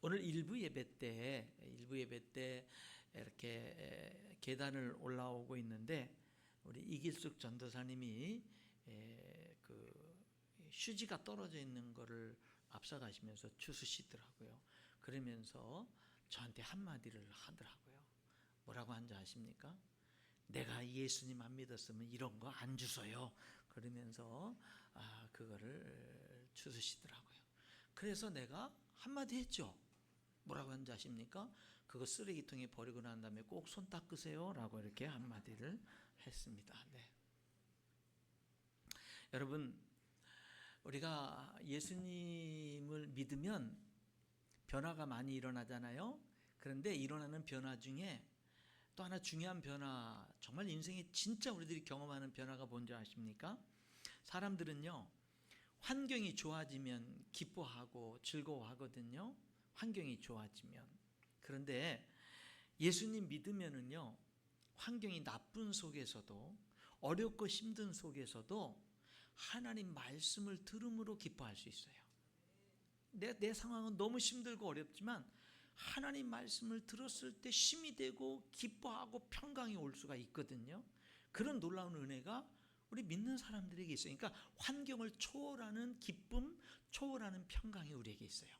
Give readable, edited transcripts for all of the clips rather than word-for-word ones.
오늘 일부 예배 때 이렇게 계단을 올라오고 있는데 우리 이길숙 전도사님이 그 휴지가 떨어져 있는 거를 앞서가시면서 주스시더라고요. 그러면서 저한테 한마디를 하더라고요. 뭐라고 한지 아십니까? 내가 예수님 안 믿었으면 이런 거 안 주소요. 그러면서 그거를 주스시더라고요. 그래서 내가 한마디 했죠. 뭐라고 하는지 아십니까? 그거 쓰레기통에 버리고 난 다음에 꼭 손 닦으세요 라고 이렇게 한마디를 했습니다. 네. 여러분, 우리가 예수님을 믿으면 변화가 많이 일어나잖아요. 그런데 일어나는 변화 중에 또 하나 중요한 변화, 정말 인생에 진짜 우리들이 경험하는 변화가 뭔지 아십니까? 사람들은요, 환경이 좋아지면 기뻐하고 즐거워하거든요. 환경이 좋아지면. 그런데 예수님 믿으면은요, 환경이 나쁜 속에서도 어렵고 힘든 속에서도 하나님 말씀을 들음으로 기뻐할 수 있어요. 내 상황은 너무 힘들고 어렵지만 하나님 말씀을 들었을 때 힘이 되고 기뻐하고 평강이 올 수가 있거든요. 그런 놀라운 은혜가 우리 믿는 사람들에게 있어요. 그러니까 환경을 초월하는 기쁨, 초월하는 평강이 우리에게 있어요.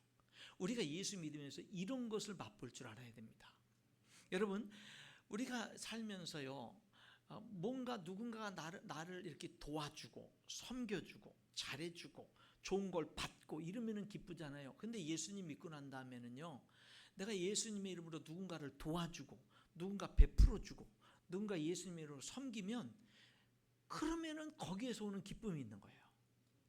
우리가 예수 믿으면서 이런 것을 맛볼 줄 알아야 됩니다. 여러분, 우리가 살면서요, 뭔가 누군가가 나를 이렇게 도와주고 섬겨주고 잘해주고 좋은 걸 받고 이러면은 기쁘잖아요. 근데 예수님 믿고 난 다음에는요, 내가 예수님의 이름으로 누군가를 도와주고 누군가 베풀어주고 누군가 예수님의 이름으로 섬기면 그러면은 거기에서 오는 기쁨이 있는 거예요.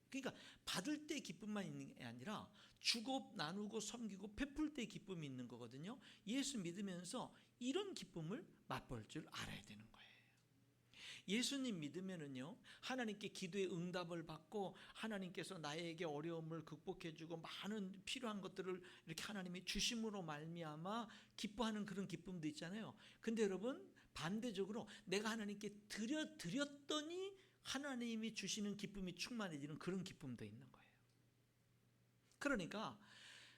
그러니까 받을 때 기쁨만 있는 게 아니라 주고 나누고 섬기고 베풀 때 기쁨이 있는 거거든요. 예수 믿으면서 이런 기쁨을 맛볼 줄 알아야 되는 거예요. 예수님 믿으면은요, 하나님께 기도의 응답을 받고 하나님께서 나에게 어려움을 극복해 주고 많은 필요한 것들을 이렇게 하나님이 주심으로 말미암아 기뻐하는 그런 기쁨도 있잖아요. 근데 여러분, 반대적으로 내가 하나님께 드렸더니 하나님이 주시는 기쁨이 충만해지는 그런 기쁨도 있는 거예요. 그러니까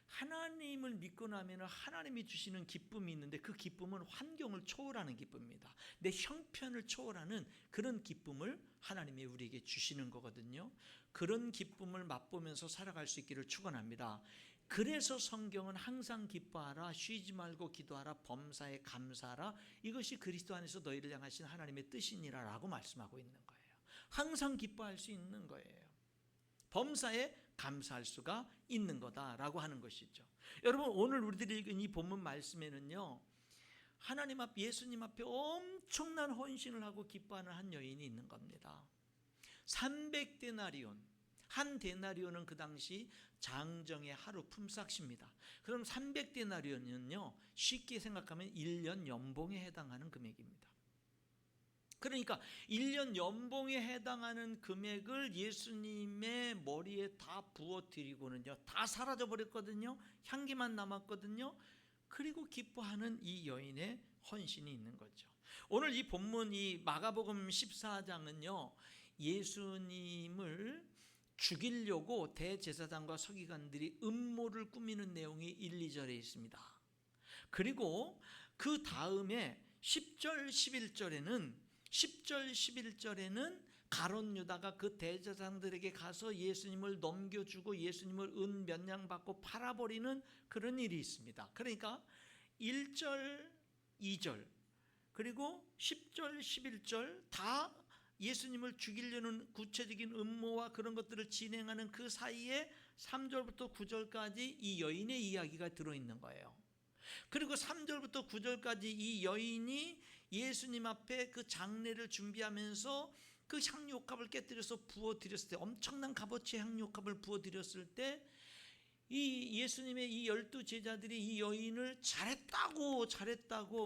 하나님을 믿고 나면 하나님이 주시는 기쁨이 있는데 그 기쁨은 환경을 초월하는 기쁨입니다. 내 형편을 초월하는 그런 기쁨을 하나님이 우리에게 주시는 거거든요. 그런 기쁨을 맛보면서 살아갈 수 있기를 축원합니다. 그래서 성경은 항상 기뻐하라, 쉬지 말고 기도하라, 범사에 감사하라, 이것이 그리스도 안에서 너희를 향하신 하나님의 뜻이니라 라고 말씀하고 있는 거예요. 항상 기뻐할 수 있는 거예요. 범사에 감사할 수가 있는 거다라고 하는 것이죠. 여러분, 오늘 우리들이 읽은 이 본문 말씀에는요, 하나님 앞, 예수님 앞에 엄청난 헌신을 하고 기뻐하는 한 여인이 있는 겁니다. 300데나리온, 한 데나리온은 그 당시 장정의 하루 품삯입니다. 그럼 300데나리온은요, 쉽게 생각하면 1년 연봉에 해당하는 금액입니다. 그러니까 1년 연봉에 해당하는 금액을 예수님의 머리에 다 부어드리고는요, 다 사라져버렸거든요. 향기만 남았거든요. 그리고 기뻐하는 이 여인의 헌신이 있는 거죠. 오늘 이 본문, 이 마가복음 14장은요, 예수님을 죽이려고 대제사장과 서기관들이 음모를 꾸미는 내용이 1, 2절에 있습니다. 그리고 그 다음에 10절, 11절에는 가룟 유다가 그 대제사장들에게 가서 예수님을 넘겨주고 예수님을 은 몇 냥 받고 팔아버리는 그런 일이 있습니다. 그러니까 1절, 2절, 그리고 10절, 11절 다 예수님을 죽이려는 구체적인 음모와 그런 것들을 진행하는 그 사이에 3절부터 9절까지 이 여인의 이야기가 들어있는 거예요. 그리고 3절부터 9절까지 이 여인이 예수님 앞에 그 장례를 준비하면서 그 향유옥합을 깨뜨려서 부어드렸을 때, 엄청난 값어치의 향유옥합을 부어드렸을 때, 이 예수님의 이 12 제자들이 이 여인을 잘했다고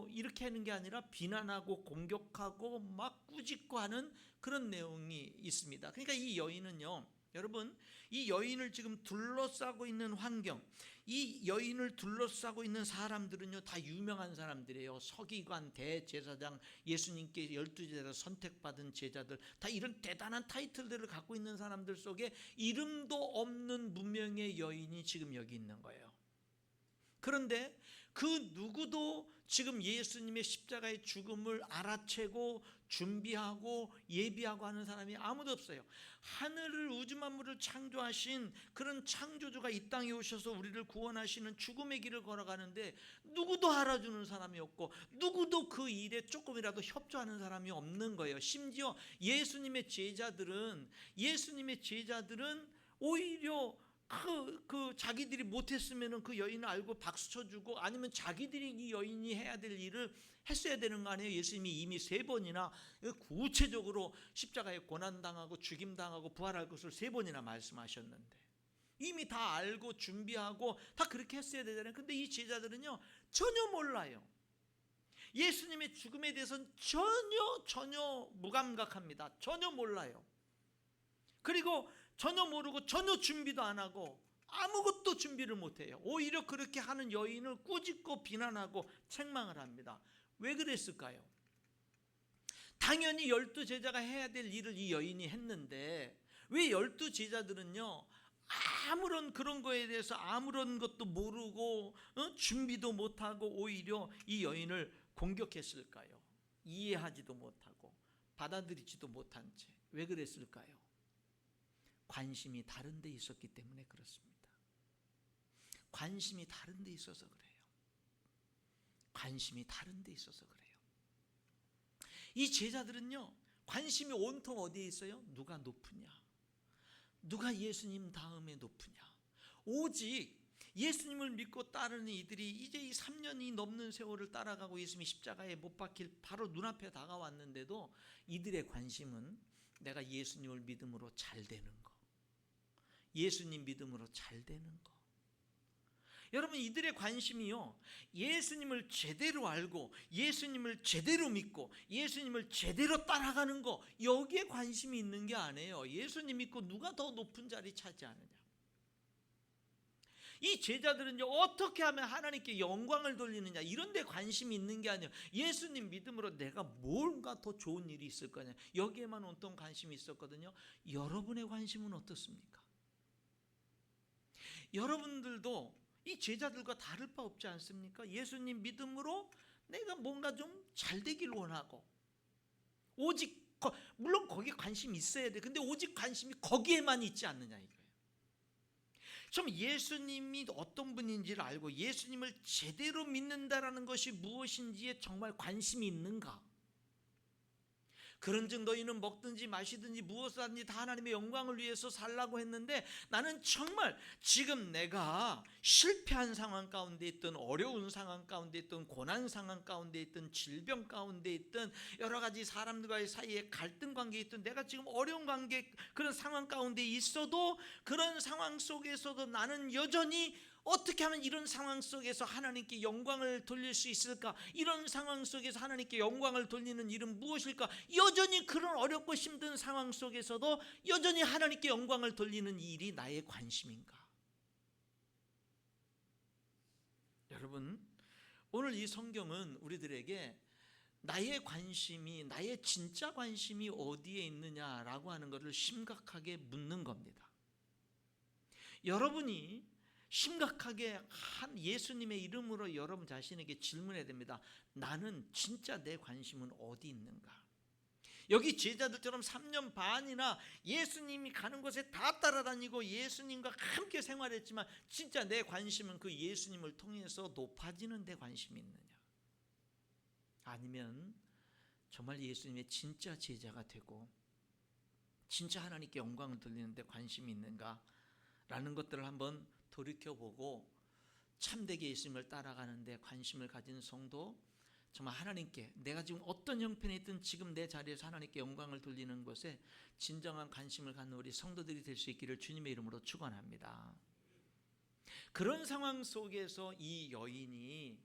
이렇게 하는 게 아니라 비난하고 공격하고 막 꾸짖고 하는 그런 내용이 있습니다. 그러니까 이 여인은요, 여러분, 이 여인을 지금 둘러싸고 있는 환경, 이 여인을 둘러싸고 있는 사람들은요, 다 유명한 사람들이에요. 서기관, 대제사장, 예수님께 12제자 선택받은 제자들, 다 이런 대단한 타이틀들을 갖고 있는 사람들 속에 이름도 없는 무명의 여인이 지금 여기 있는 거예요. 그런데 그 누구도 지금 예수님의 십자가의 죽음을 알아채고 준비하고 예비하고 하는 사람이 아무도 없어요. 하늘을 우주 만물을 창조하신 그런 창조주가 이 땅에 오셔서 우리를 구원하시는 죽음의 길을 걸어가는데 누구도 알아주는 사람이 없고 누구도 그 일에 조금이라도 협조하는 사람이 없는 거예요. 심지어 예수님의 제자들은 오히려 자기들이 못했으면 그 여인을 알고 박수 쳐주고 아니면 자기들이 이 여인이 해야 될 일을 했어야 되는 거 아니에요. 예수님이 이미 3번이나 구체적으로 십자가에 고난당하고 죽임당하고 부활할 것을 3번이나 말씀하셨는데 이미 다 알고 준비하고 다 그렇게 했어야 되잖아요. 근데 이 제자들은요 전혀 몰라요. 예수님의 죽음에 대해서는 전혀 무감각합니다. 전혀 몰라요. 그리고 전혀 모르고 전혀 준비도 안 하고 아무것도 준비를 못해요. 오히려 그렇게 하는 여인을 꾸짖고 비난하고 책망을 합니다. 왜 그랬을까요? 당연히 12제자가 해야 될 일을 이 여인이 했는데 왜 12제자들은요 아무런 그런 거에 대해서 아무런 것도 모르고 준비도 못하고 오히려 이 여인을 공격했을까요? 이해하지도 못하고 받아들이지도 못한 채. 왜 그랬을까요? 관심이 다른 데 있었기 때문에 그렇습니다. 관심이 다른 데 있어서 그래요. 관심이 다른 데 있어서 그래요. 이 제자들은요 관심이 온통 어디에 있어요? 누가 높으냐, 누가 예수님 다음에 높으냐. 오직 예수님을 믿고 따르는 이들이 이제 이 3년이 넘는 세월을 따라가고 예수님이 십자가에 못 박힐 바로 눈앞에 다가왔는데도 이들의 관심은 내가 예수님을 믿음으로 잘 되는 거, 예수님 믿음으로 잘 되는 거. 여러분, 이들의 관심이요 예수님을 제대로 알고 예수님을 제대로 믿고 예수님을 제대로 따라가는 거, 여기에 관심이 있는 게 아니에요. 예수님 믿고 누가 더 높은 자리 차지하느냐. 이 제자들은요 어떻게 하면 하나님께 영광을 돌리느냐 이런 데 관심이 있는 게 아니에요. 예수님 믿음으로 내가 뭔가 더 좋은 일이 있을 거냐, 여기에만 온통 관심이 있었거든요. 여러분의 관심은 어떻습니까? 여러분들도 이 제자들과 다를 바 없지 않습니까? 예수님 믿음으로 내가 뭔가 좀 잘 되길 원하고, 오직 물론 거기에 관심이 있어야 돼. 근데 오직 관심이 거기에만 있지 않느냐 이거예요. 좀 예수님이 어떤 분인지를 알고 예수님을 제대로 믿는다라는 것이 무엇인지에 정말 관심이 있는가? 그런즉 너희는 먹든지 마시든지 무엇을 하든지 다 하나님의 영광을 위해서 살라고 했는데, 나는 정말 지금 내가 실패한 상황 가운데 있든 어려운 상황 가운데 있든 고난 상황 가운데 있든 질병 가운데 있든 여러 가지 사람들과의 사이에 갈등 관계에 있든 내가 지금 어려운 관계 그런 상황 가운데 있어도 그런 상황 속에서도 나는 여전히 어떻게 하면 이런 상황 속에서 하나님께 영광을 돌릴 수 있을까? 이런 상황 속에서 하나님께 영광을 돌리는 일은 무엇일까? 여전히 그런 어렵고 힘든 상황 속에서도 여전히 하나님께 영광을 돌리는 일이 나의 관심인가? 여러분, 오늘 이 성경은 우리들에게 나의 관심이, 나의 진짜 관심이 어디에 있느냐라고 하는 것을 심각하게 묻는 겁니다. 여러분이 심각하게 한 예수님의 이름으로 여러분 자신에게 질문해야 됩니다. 나는 진짜 내 관심은 어디 있는가? 여기 제자들처럼 3년 반이나 예수님이 가는 곳에 다 따라다니고 예수님과 함께 생활했지만 진짜 내 관심은 그 예수님을 통해서 높아지는 데 관심이 있느냐? 아니면 정말 예수님의 진짜 제자가 되고 진짜 하나님께 영광을 돌리는 데 관심이 있는가? 라는 것들을 한번 돌이켜보고 참되게 예수님을 따라가는 데 관심을 가진 성도, 정말 하나님께 내가 지금 어떤 형편에 있든 지금 내 자리에서 하나님께 영광을 돌리는 것에 진정한 관심을 갖는 우리 성도들이 될 수 있기를 주님의 이름으로 축원합니다. 그런 상황 속에서 이 여인이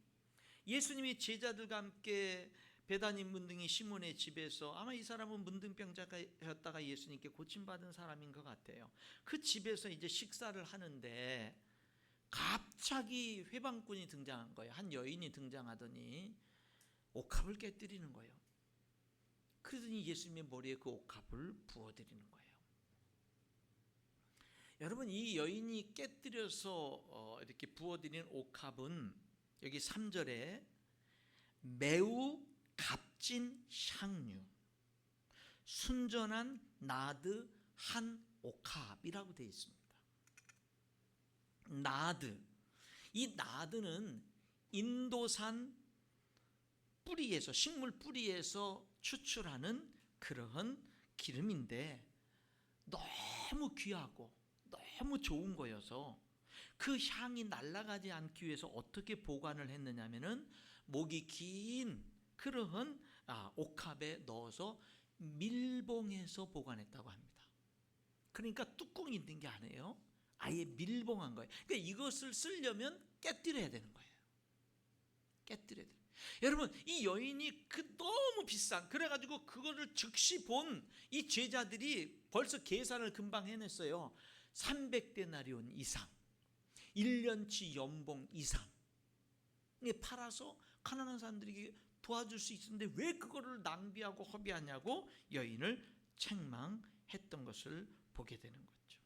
예수님이 제자들과 함께 베다니 문둥이 시몬의 집에서, 아마 이 사람은 문둥병자였다가 예수님께 고침받은 사람인 것 같아요. 그 집에서 이제 식사를 하는데 갑자기 회방꾼이 등장한 거예요. 한 여인이 등장하더니 옥합을 깨뜨리는 거예요. 그러더니 예수님의 머리에 그 옥합을 부어드리는 거예요. 여러분, 이 여인이 깨뜨려서 이렇게 부어드린 옥합은 여기 3절에 매우 값진 향유, 순전한 나드 한 옥합이라고 되어 있습니다. 나드, 이 나드는 인도산 뿌리에서, 식물 뿌리에서 추출하는 그러한 기름인데 너무 귀하고 너무 좋은 거여서 그 향이 날아가지 않기 위해서 어떻게 보관을 했느냐면은 목이 긴 그러한 옥합에 넣어서 밀봉해서 보관했다고 합니다. 그러니까 뚜껑이 있는 게 아니에요. 아예 밀봉한 거예요. 그러니까 이것을 쓰려면 깨뜨려야 되는 거예요. 깨뜨려야 돼요. 여러분, 이 여인이 너무 비싼, 그래가지고 그거를 즉시 본 이 제자들이 벌써 계산을 금방 해냈어요. 300데나리온 이상, 1년치 연봉 이상 팔아서 가난한 사람들에게 도와줄 수 있었는데 왜 그거를 낭비하고 허비하냐고 여인을 책망했던 것을 보게 되는 거죠.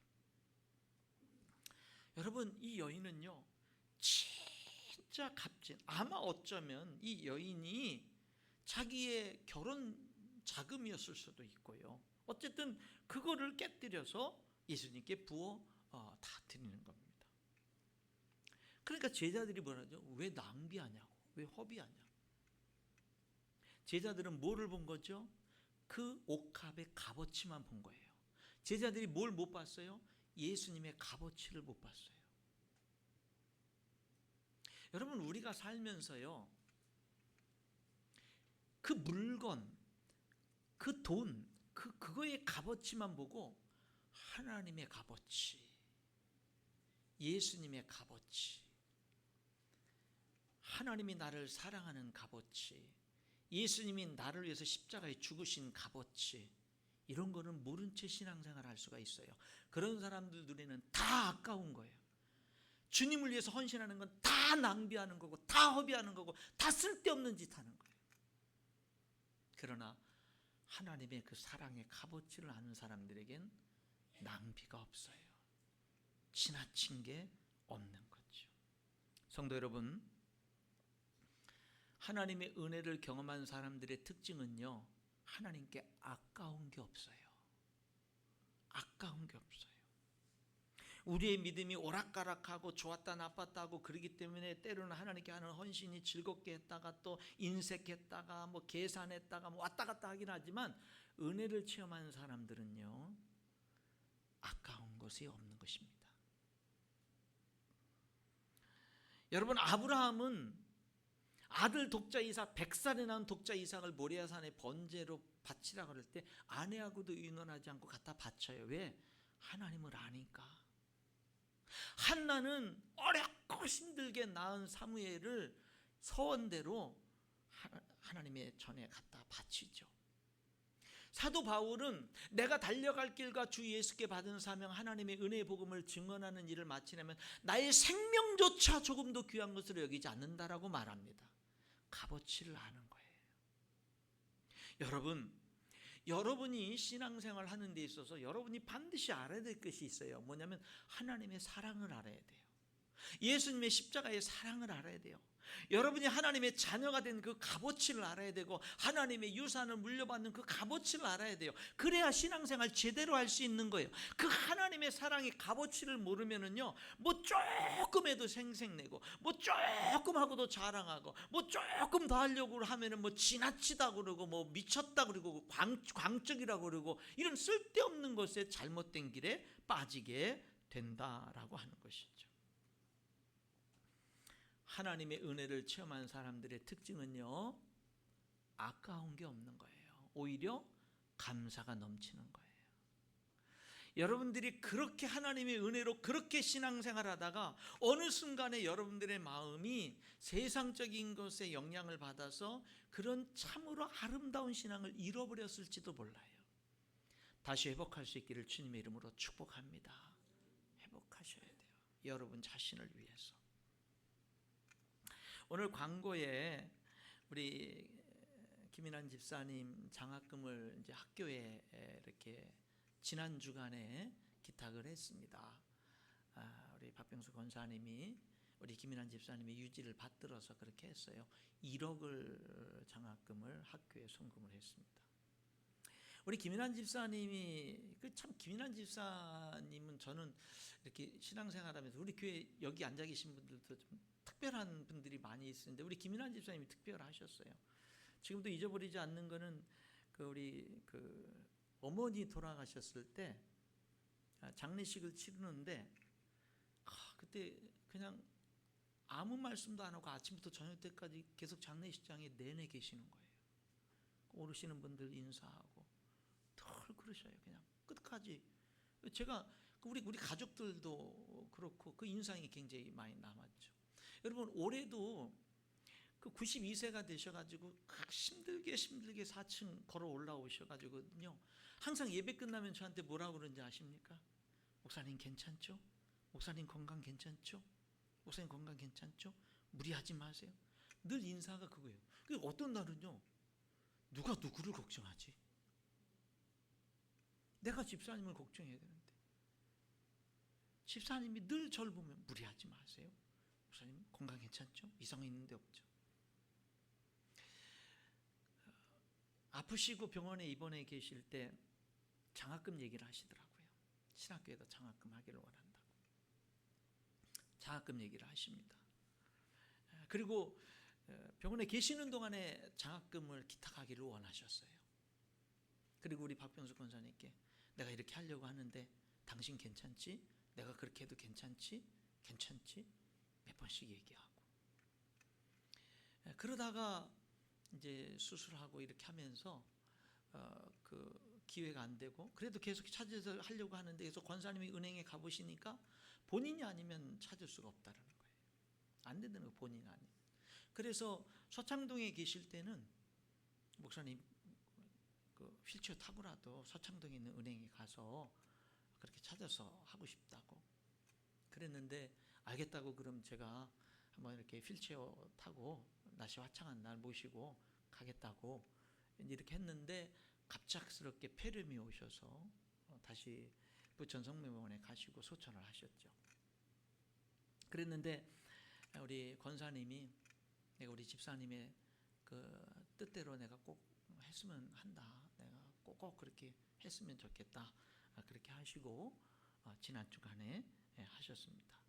여러분, 이 여인은요 진짜 값진, 아마 어쩌면 이 여인이 자기의 결혼 자금이었을 수도 있고요. 어쨌든 그거를 깨뜨려서 예수님께 부어 다 드리는 겁니다. 그러니까 제자들이 뭐라죠? 왜 낭비하냐고, 왜 허비하냐고. 제자들은 뭐를 본 거죠? 그 옥합의 값어치만 본 거예요. 제자들이 뭘 못 봤어요? 예수님의 값어치를 못 봤어요. 여러분, 우리가 살면서요 그 물건, 그 돈, 그거의 값어치만 보고 하나님의 값어치, 예수님의 값어치, 하나님이 나를 사랑하는 값어치, 예수님이 나를 위해서 십자가에 죽으신 값어치, 이런 거는 모른 채 신앙생활을 할 수가 있어요. 그런 사람들 눈에는 다 아까운 거예요. 주님을 위해서 헌신하는 건 다 낭비하는 거고, 다 허비하는 거고, 다 쓸데없는 짓 하는 거예요. 그러나 하나님의 그 사랑의 값어치를 아는 사람들에겐 낭비가 없어요. 지나친 게 없는 거죠. 성도 여러분, 하나님의 은혜를 경험한 사람들의 특징은요, 하나님께 아까운 게 없어요. 아까운 게 없어요. 우리의 믿음이 오락가락하고 좋았다 나빴다 하고 그러기 때문에 때로는 하나님께 하는 헌신이 즐겁게 했다가 또 인색했다가 뭐 계산했다가 뭐 왔다 갔다 하긴 하지만, 은혜를 체험한 사람들은요 아까운 것이 없는 것입니다. 여러분, 아브라함은 아들 독자 이삭, 100살에 낳은 독자 이삭을 모리아산에 번제로 바치라 그럴 때 아내하고도 의논하지 않고 갖다 바쳐요. 왜? 하나님을 아니까. 한나는 어렵고 힘들게 낳은 사무엘을 서원대로 하나님의 전에 갖다 바치죠. 사도 바울은 내가 달려갈 길과 주 예수께 받은 사명, 하나님의 은혜의 복음을 증언하는 일을 마치려면 나의 생명조차 조금도 귀한 것으로 여기지 않는다라고 말합니다. 값어치를 아는 거예요. 여러분이 신앙생활 하는 데 있어서 여러분이 반드시 알아야 될 것이 있어요. 뭐냐면 하나님의 사랑을 알아야 돼요. 예수님의 십자가의 사랑을 알아야 돼요. 여러분이 하나님의 자녀가 된 그 값어치를 알아야 되고, 하나님의 유산을 물려받는 그 값어치를 알아야 돼요. 그래야 신앙생활 제대로 할 수 있는 거예요. 그 하나님의 사랑의 값어치를 모르면은요, 뭐 조금 해도 생색내고, 뭐 조금 하고도 자랑하고, 뭐 조금 더 하려고 하면은 뭐 지나치다 그러고, 뭐 미쳤다 그러고, 광적이라고 그러고, 이런 쓸데없는 것에 잘못된 길에 빠지게 된다라고 하는 것이죠. 하나님의 은혜를 체험한 사람들의 특징은요, 아까운 게 없는 거예요. 오히려 감사가 넘치는 거예요. 여러분들이 그렇게 하나님의 은혜로 그렇게 신앙생활하다가 어느 순간에 여러분들의 마음이 세상적인 것에 영향을 받아서 그런 참으로 아름다운 신앙을 잃어버렸을지도 몰라요. 다시 회복할 수 있기를 주님의 이름으로 축복합니다. 회복하셔야 돼요. 여러분 자신을 위해서. 오늘 광고에 우리 김인환 집사님 장학금을 이제 학교에 이렇게 지난 주간에 기탁을 했습니다. 우리 박병수 권사님이 우리 김인환 집사님이 유지를 받들어서 그렇게 했어요. 1억을 장학금을 학교에 송금을 했습니다. 우리 김인환 집사님이 참 김인환 집사님은 저는 이렇게 신앙생활하면서 우리 교회 여기 앉아 계신 분들도 좀 특별한 분들이 많이 있는데 우리 김인환 집사님이 특별하셨어요. 지금도 잊어버리지 않는 거는 우리 어머니 돌아가셨을 때 장례식을 치르는데 그때 그냥 아무 말씀도 안 하고 아침부터 저녁 때까지 계속 장례식장에 내내 계시는 거예요. 오르시는 분들 인사하고 늘 그러셔요. 그냥 끝까지. 제가 우리 가족들도 그렇고 그 인상이 굉장히 많이 남았죠. 여러분 올해도 92세가 되셔가지고 힘들게 4층 걸어 올라오셔가지고요. 항상 예배 끝나면 저한테 뭐라고 그러는지 아십니까? 목사님 괜찮죠? 목사님 건강 괜찮죠? 목사님 건강 괜찮죠? 무리하지 마세요. 늘 인사가 그거예요. 어떤 날은요, 누가 누구를 걱정하지? 내가 집사님을 걱정해야 되는데 집사님이 늘 저를 보면 무리하지 마세요. 목사님 건강 괜찮죠? 이상 있는 데 없죠? 아프시고 병원에 입원해 계실 때 장학금 얘기를 하시더라고요. 신학교에다 장학금 하기를 원한다고. 장학금 얘기를 하십니다. 그리고 병원에 계시는 동안에 장학금을 기탁하기를 원하셨어요. 그리고 우리 박병수 권사님께 내가 이렇게 하려고 하는데 당신 괜찮지? 내가 그렇게 해도 괜찮지? 괜찮지? 몇 번씩 얘기하고 그러다가 이제 수술하고 이렇게 하면서 기회가 안 되고 그래도 계속 찾아서 하려고 하는데 그래서 권사님이 은행에 가보시니까 본인이 아니면 찾을 수가 없다는 거예요. 안 된다는 거예요. 본인이 아니면. 그래서 서창동에 계실 때는 목사님 휠체어 타고라도 서창동에 있는 은행에 가서 그렇게 찾아서 하고 싶다고 그랬는데 알겠다고 그럼 제가 한번 이렇게 휠체어 타고 날씨 화창한 날 모시고 가겠다고 이렇게 했는데 갑작스럽게 폐렴이 오셔서 다시 부천성모병원에 가시고 소천을 하셨죠. 그랬는데 우리 권사님이 내가 우리 집사님의 뜻대로 내가 꼭 했으면 한다. 내가 꼭 그렇게 했으면 좋겠다. 그렇게 하시고 지난 주간에 하셨습니다.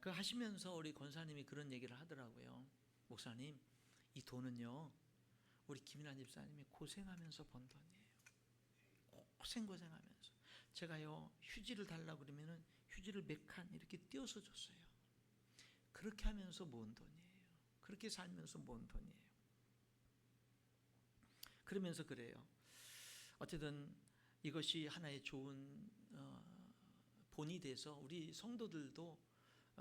그 하시면서 우리 권사님이 그런 얘기를 하더라고요. 목사님, 이 돈은요 우리 김인환 집사님이 고생하면서 번 돈이에요. 고생하면서 제가요 휴지를 달라고 그러면은 휴지를 몇 칸 이렇게 띄워서 줬어요. 그렇게 하면서 모은 돈이에요. 그렇게 살면서 모은 돈이에요. 그러면서 그래요. 어쨌든 이것이 하나의 좋은 본이 돼서 우리 성도들도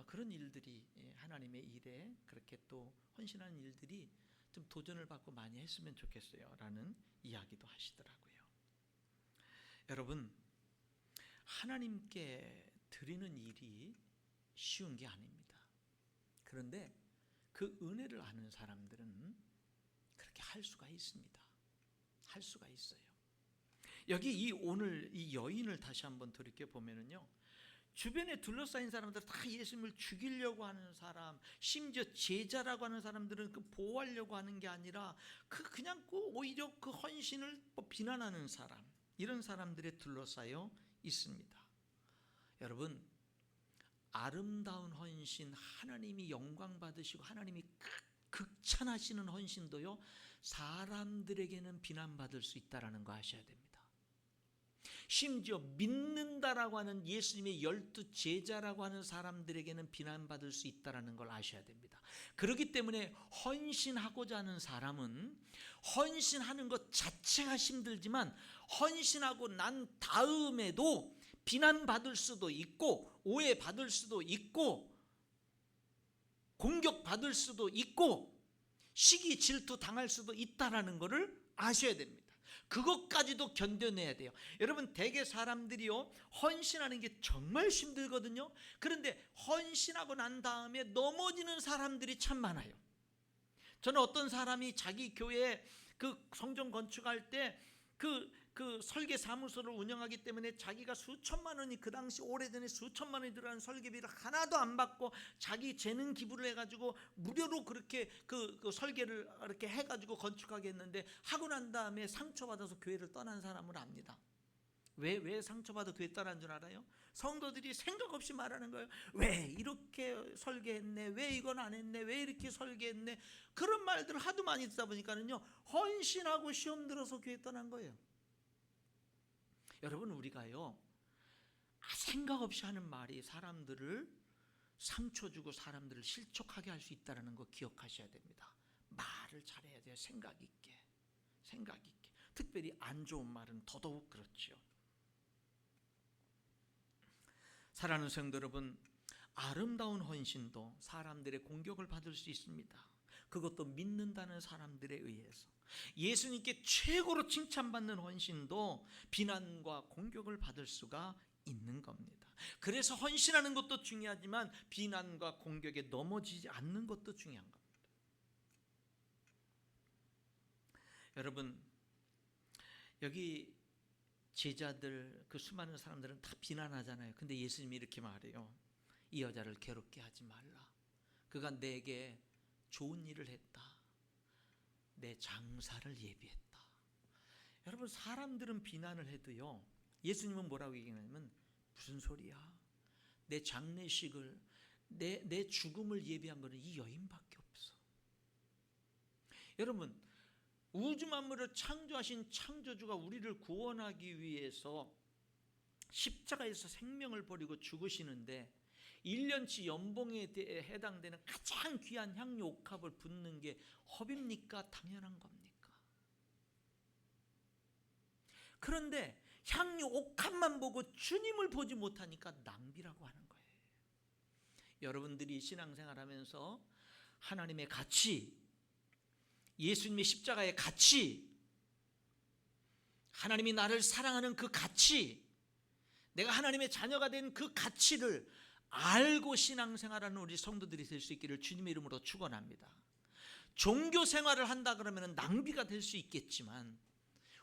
그런 일들이 하나님의 일에 그렇게 또 헌신하는 일들이 좀 도전을 받고 많이 했으면 좋겠어요 라는 이야기도 하시더라고요. 여러분 하나님께 드리는 일이 쉬운 게 아닙니다. 그런데 그 은혜를 아는 사람들은 그렇게 할 수가 있습니다. 할 수가 있어요. 여기 오늘 이 여인을 다시 한번 돌이켜 보면은요, 주변에 둘러싸인 사람들 다 예수님을 죽이려고 하는 사람, 심지어 제자라고 하는 사람들은 보호하려고 하는 게 아니라 그냥 오히려 그 헌신을 비난하는 사람, 이런 사람들에 둘러싸여 있습니다. 여러분, 아름다운 헌신, 하나님이 영광 받으시고 하나님이 극찬하시는 헌신도요 사람들에게는 비난받을 수 있다는 거 아셔야 됩니다. 심지어 믿는다라고 하는 예수님의 12 제자라고 하는 사람들에게는 비난받을 수 있다는 걸 아셔야 됩니다. 그렇기 때문에 헌신하고자 하는 사람은 헌신하는 것 자체가 힘들지만 헌신하고 난 다음에도 비난받을 수도 있고 오해받을 수도 있고 공격받을 수도 있고 시기 질투 당할 수도 있다는 것을 아셔야 됩니다. 그것까지도 견뎌내야 돼요. 여러분 대개 사람들이요 헌신하는 게 정말 힘들거든요. 그런데 헌신하고 난 다음에 넘어지는 사람들이 참 많아요. 저는 어떤 사람이 자기 교회 그 성전 건축할 때 그 그 설계 사무소를 운영하기 때문에 자기가 수천만 원이, 그 당시 오래전에 수천만 원이 들어가는 설계비를 하나도 안 받고 자기 재능 기부를 해가지고 무료로 그렇게 그 설계를 이렇게 해가지고 건축하게 했는데, 하고 난 다음에 상처받아서 교회를 떠난 사람을 압니다. 왜 상처받아 교회 떠난 줄 알아요? 성도들이 생각 없이 말하는 거예요. 왜 이렇게 설계했네, 왜 이건 안 했네, 왜 이렇게 설계했네, 그런 말들을 하도 많이 듣다 보니까는요, 헌신하고 시험 들어서 교회 떠난 거예요. 여러분, 우리가요, 생각 없이 하는 말이 사람들을 상처 주고 사람들을 실족하게 할 수 있다는 거 기억하셔야 됩니다. 말을 잘해야 돼요. 생각 있게. 특별히 안 좋은 말은 더더욱 그렇죠. 사랑하는 성도 여러분, 아름다운 헌신도 사람들의 공격을 받을 수 있습니다. 그것도 믿는다는 사람들에 의해서. 예수님께 최고로 칭찬받는 헌신도 비난과 공격을 받을 수가 있는 겁니다. 그래서 헌신하는 것도 중요하지만 비난과 공격에 넘어지지 않는 것도 중요한 겁니다. 여러분, 여기 제자들, 그 수많은 사람들은 다 비난하잖아요. 근데 예수님이 이렇게 말해요. 이 여자를 괴롭게 하지 말라. 그가 내게 좋은 일을 했다. 내 장사를 예비했다. 여러분, 사람들은 비난을 해도요, 예수님은 뭐라고 얘기하냐면, 무슨 소리야? 내 장례식을, 내 죽음을 예비한 거는 이 여인밖에 없어. 여러분, 우주 만물을 창조하신 창조주가 우리를 구원하기 위해서 십자가에서 생명을 버리고 죽으시는데 1년치 연봉에 해당되는 가장 귀한 향유 옥합을 붓는 게 허비입니까? 당연한 겁니까? 그런데 향유 옥합만 보고 주님을 보지 못하니까 낭비라고 하는 거예요. 여러분들이 신앙생활하면서 하나님의 가치, 예수님의 십자가의 가치, 하나님이 나를 사랑하는 그 가치, 내가 하나님의 자녀가 된 그 가치를 알고 신앙생활하는 우리 성도들이 될 수 있기를 주님의 이름으로 축원합니다. 종교 생활을 한다 그러면 낭비가 될 수 있겠지만,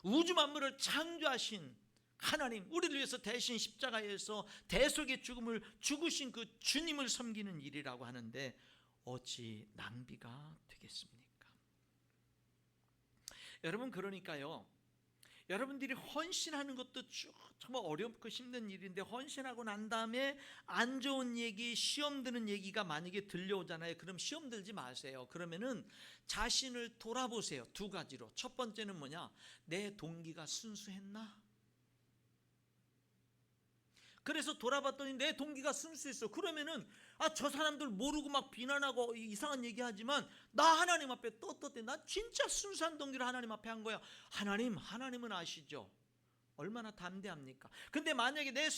우주 만물을 창조하신 하나님, 우리를 위해서 대신 십자가에서 대속의 죽음을 죽으신 그 주님을 섬기는 일이라고 하는데 어찌 낭비가 되겠습니까? 여러분, 그러니까요, 여러분들이 헌신하는 것도 정말 어렵고 힘든 일인데, 헌신하고 난 다음에 안 좋은 얘기, 시험 드는 얘기가 만약에 들려오잖아요. 그럼 시험 들지 마세요. 그러면은 자신을 돌아보세요. 두 가지로. 첫 번째는 뭐냐? 내 동기가 순수했나? 그래서 돌아봤더니 내 동기가 순수했어. 그러면은 저 사람들 모르고 막 비난하고 이상한 얘기하지만 나 하나님 앞에 떳떳해. 나 진짜 순수한 동기를 하나님 앞에 한 거야. 하나님은 아시죠? 얼마나 담대합니까? 근데 만약에 내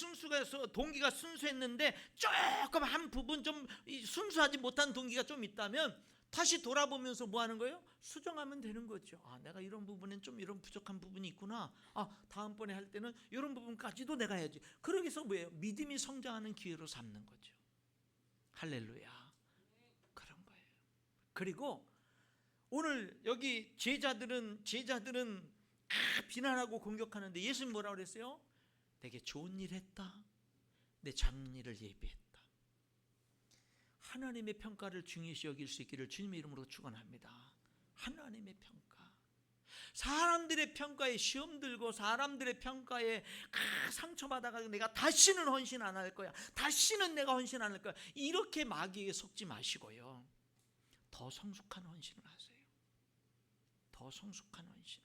동기가 순수했는데 조금 한 부분 좀 순수하지 못한 동기가 좀 있다면 다시 돌아보면서 뭐 하는 거예요? 수정하면 되는 거죠. 내가 이런 부분엔 좀 이런 부족한 부분이 있구나. 다음번에 할 때는 이런 부분까지도 내가 해야지. 그러기 위해서 뭐예요? 믿음이 성장하는 기회로 삼는 거죠. 할렐루야. 그런 거예요. 그리고 오늘 여기 제자들은 비난하고 공격하는데 예수님 뭐라고 그랬어요? 내게 좋은 일 했다. 내 장례를 예비했다. 하나님의 평가를 중요시 여길 수 있기를 주님의 이름으로 축원합니다. 하나님의 평가. 사람들의 평가에 시험 들고 사람들의 평가에 상처받아가지고 내가 다시는 헌신 안 할 거야, 다시는 내가 헌신 안 할 거야, 이렇게 마귀에게 속지 마시고요, 더 성숙한 헌신을 하세요. 더 성숙한 헌신.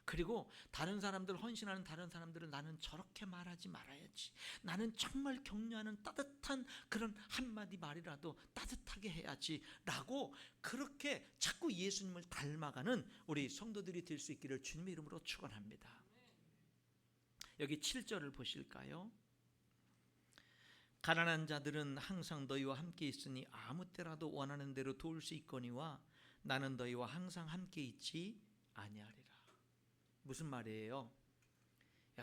그리고 다른 사람들, 헌신하는 다른 사람들은 나는 저렇게 말하지 말아야지, 나는 정말 격려하는 따뜻한 그런 한마디 말이라도 따뜻하게 해야지 라고, 그렇게 자꾸 예수님을 닮아가는 우리 성도들이 될 수 있기를 주님의 이름으로 축원합니다. 여기 7절을 보실까요? 가난한 자들은 항상 너희와 함께 있으니 아무 때라도 원하는 대로 도울 수 있거니와 나는 너희와 항상 함께 있지 아니하리라. 무슨 말이에요?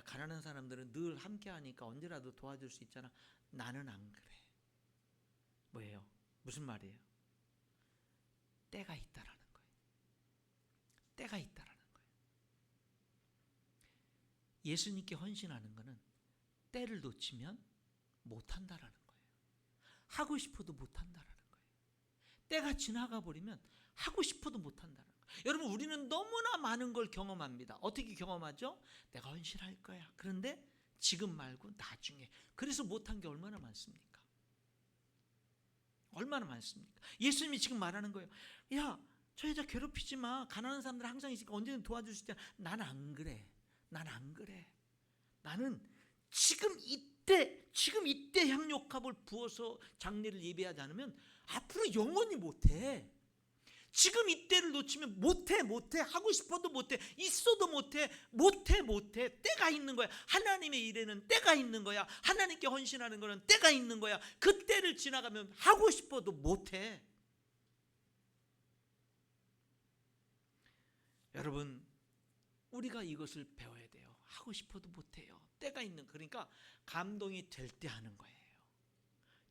가난한 사람들은 늘 함께 하니까 언제라도 도와줄 수 있잖아. 나는 안 그래. 뭐예요? 무슨 말이에요? 때가 있다라는 거예요. 때가 있다라는 거예요. 예수님께 헌신하는 것은 때를 놓치면 못한다라는 거예요. 하고 싶어도 못한다라는 거예요. 때가 지나가 버리면 하고 싶어도 못한다는 거예요. 여러분, 우리는 너무나 많은 걸 경험합니다. 어떻게 경험하죠? 내가 헌신할 거야. 그런데 지금 말고 나중에. 그래서 못한 게 얼마나 많습니까? 얼마나 많습니까? 예수님이 지금 말하는 거예요. 야, 저 여자 괴롭히지 마. 가난한 사람들 항상 있으니까 언제든 도와줄 수 있잖아. 난 안 그래. 난 안 그래. 나는 지금 이때 향료값을 부어서 장례를 예배하지 않으면 앞으로 영원히 못해. 지금 이때를 놓치면 못해. 하고 싶어도 못해. 있어도 못해. 때가 있는 거야. 하나님의 일에는 때가 있는 거야. 하나님께 헌신하는 거는 때가 있는 거야. 그 때를 지나가면 하고 싶어도 못해. 여러분, 우리가 이것을 배워야 돼요. 하고 싶어도 못해요. 때가 있는, 그러니까 감동이 될 때 하는 거예요.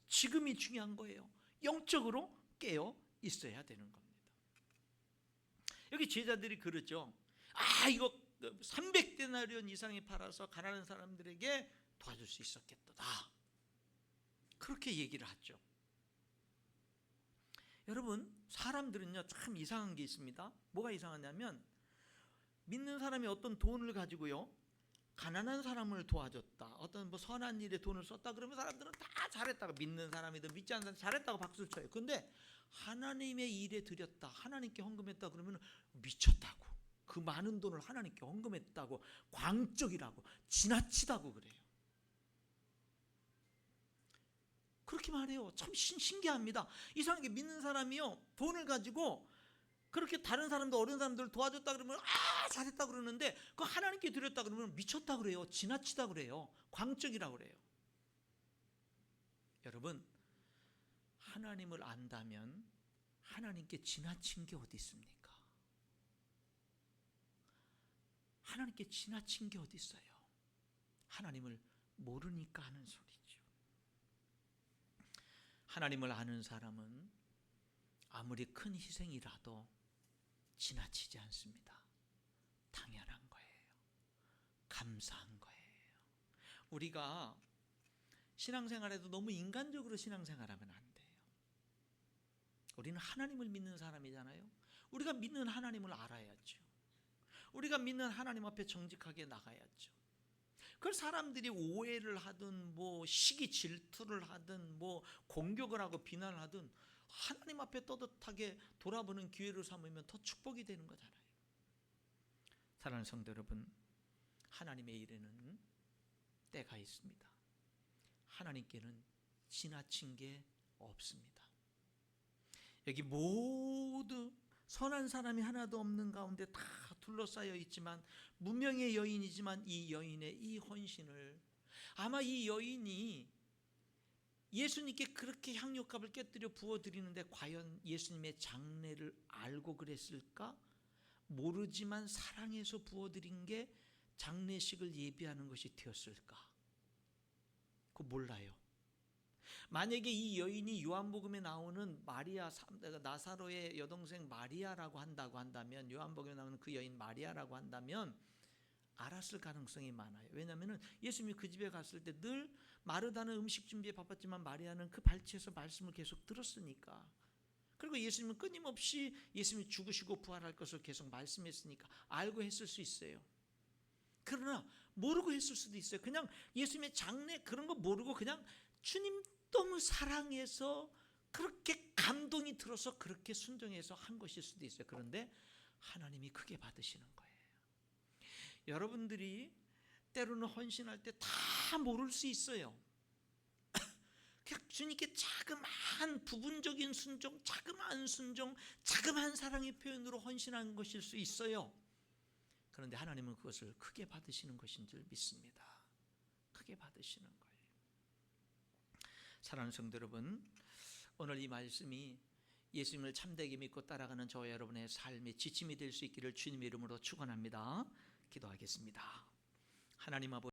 지금이 중요한 거예요. 영적으로 깨어 있어야 되는 겁니다. 여기 제자들이 그러죠. 이거 300데나리온 이상에 팔아서 가난한 사람들에게 도와줄 수 있었겠다. 그렇게 얘기를 하죠. 여러분, 사람들은요 참 이상한 게 있습니다. 뭐가 이상하냐면, 믿는 사람이 어떤 돈을 가지고요 가난한 사람을 도와줬다, 어떤 뭐 선한 일에 돈을 썼다 그러면 사람들은 다 잘했다고, 믿는 사람이든 믿지 않는 사람 잘했다고 박수를 쳐요. 근데 하나님의 일에 드렸다, 하나님께 헌금했다 그러면 미쳤다고, 그 많은 돈을 하나님께 헌금했다고, 광적이라고, 지나치다고 그래요. 그렇게 말해요. 참 신기합니다. 이상하게 믿는 사람이요 돈을 가지고 그렇게 다른 사람들, 어려운 사람들을 도와줬다 그러면 잘했다 그러는데, 그 하나님께 드렸다 그러면 미쳤다 그래요. 지나치다 그래요. 광적이라고 그래요. 여러분, 하나님을 안다면 하나님께 지나친 게 어디 있습니까? 하나님께 지나친 게 어디 있어요? 하나님을 모르니까 하는 소리죠. 하나님을 아는 사람은 아무리 큰 희생이라도 지나치지 않습니다. 당연한 거예요. 감사한 거예요. 우리가 신앙생활에도 너무 인간적으로 신앙생활하면 안 돼요. 우리는 하나님을 믿는 사람이잖아요. 우리가 믿는 하나님을 알아야죠. 우리가 믿는 하나님 앞에 정직하게 나가야죠. 그걸 사람들이 오해를 하든 뭐 시기 질투를 하든 뭐 공격을 하고 비난을 하든 하나님 앞에 떳떳하게 돌아보는 기회를 삼으면 더 축복이 되는 거잖아요. 사랑하는 성도 여러분, 하나님의 일에는 때가 있습니다. 하나님께는 지나친 게 없습니다. 여기 모두 선한 사람이 하나도 없는 가운데 다 둘러싸여 있지만, 무명의 여인이지만 이 여인의 이 헌신을, 아마 이 여인이 예수님께 그렇게 향료값을 깨뜨려 부어드리는데 과연 예수님의 장례를 알고 그랬을까? 모르지만 사랑해서 부어드린 게 장례식을 예비하는 것이 되었을까? 그거 몰라요. 만약에 이 여인이 요한복음에 나오는 마리아, 나사로의 여동생 마리아라고 한다면, 요한복음에 나오는 그 여인 마리아라고 한다면 알았을 가능성이 많아요. 왜냐하면 예수님이 그 집에 갔을 때 늘 마르다는 음식 준비에 바빴지만 마리아는 그 발치에서 말씀을 계속 들었으니까, 그리고 예수님은 끊임없이 예수님이 죽으시고 부활할 것을 계속 말씀했으니까 알고 했을 수 있어요. 그러나 모르고 했을 수도 있어요. 그냥 예수님의 장례 그런 거 모르고 그냥 주님 너무 사랑해서 그렇게 감동이 들어서 그렇게 순종해서 한 것일 수도 있어요. 그런데 하나님이 크게 받으시는 거예요. 여러분들이 때로는 헌신할 때 다 모를 수 있어요. 그냥 주님께 자그마한 부분적인 순종, 자그마한 순종, 자그마한 사랑의 표현으로 헌신하는 것일 수 있어요. 그런데 하나님은 그것을 크게 받으시는 것인 줄 믿습니다. 크게 받으시는 거예요. 사랑하는 성도 여러분, 오늘 이 말씀이 예수님을 참되게 믿고 따라가는 저와 여러분의 삶의 지침이 될 수 있기를 주님의 이름으로 축원합니다. 기도하겠습니다. 하나님 아버지,